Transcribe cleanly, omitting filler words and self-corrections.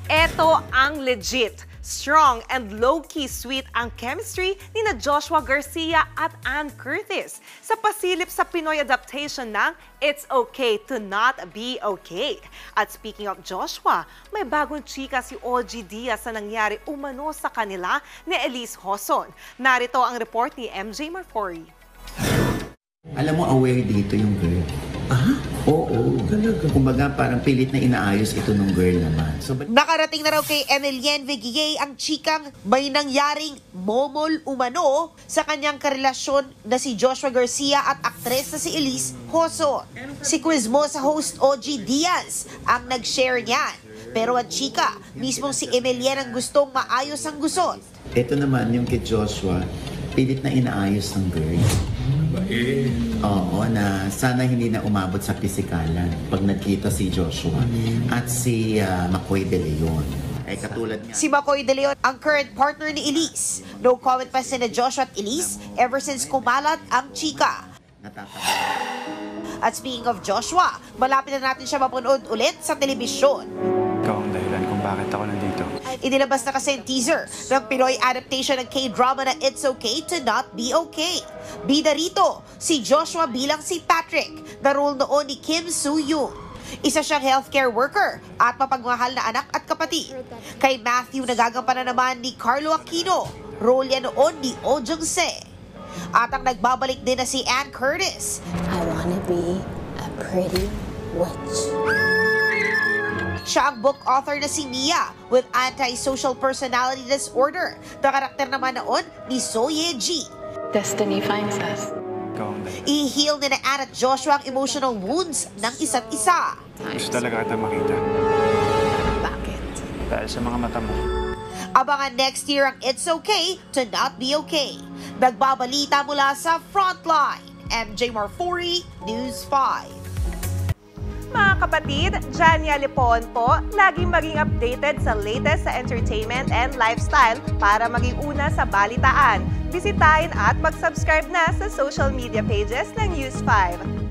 Eto ang legit, strong and low-key sweet ang chemistry ni na Joshua Garcia at Ann Curtis sa pasilip sa Pinoy adaptation ng It's Okay to Not Be Okay. At speaking of Joshua, may bagong chika si OG Diaz na nangyari umano sa kanila ni Elise Hoson. Narito ang report ni MJ Marfori. Alam mo, aware dito yung girl. Ah? Oo. Talaga? Kumbaga, parang pilit na inaayos ito ng girl naman. So, nakarating na raw kay Emilienne Viguier ang chikang may nangyaring momol umano sa kanyang karelasyon na si Joshua Garcia at aktres na si Elise Hoson. Si Quizmo sa host OG Diaz ang nag-share niyan. Pero ang chika, mismong si Emilienne ang gustong maayos ang gusot. ito naman yung kay Joshua, pilit na inaayos ng girl. Oo, na sana hindi na umabot sa pisikalan pag nagkita si Joshua at si McCoy De Leon. Ay katulad nga. Si McCoy De Leon ang current partner ni Elise. No comment pa sina Joshua at Elise ever since kumalat ang chika. At speaking of Joshua, malapit na natin siya mapanood ulit sa telebisyon. Ikaw ang dahilan kung bakit ako nandito. Inilabas na kasi yung teaser ng Pinoy adaptation ng K-drama na It's Okay to Not Be Okay. Bida rito, si Joshua bilang si Patrick, na role noon ni Kim Soo-yoon. Isa siyang healthcare worker at mapagmahal na anak at kapatid. Kay Matthew, nagagampanan naman ni Carlo Aquino, role niya noon ni Oh Jung-se. At ang nagbabalik din na si Ann Curtis. I wanna be a pretty witch. Siya ang book author na si Mia with antisocial personality disorder. Na karakter naman noon ni So Ye-ji. Destiny finds us. Ikaw ang dahilan. I-heal ni na Ann at Joshua ang emotional wounds ng isa't isa. Gusto talaga kita makita. Bakit? Dahil sa mga mata mo. Abangan next year ang It's Okay to Not Be Okay. Nagbabalita mula sa Frontline. MJ Marfori, News 5. Mga kapatid, Jania Lipon po, laging maging updated sa latest sa entertainment and lifestyle para maging una sa balitaan. Bisitahin at mag-subscribe na sa social media pages ng News 5.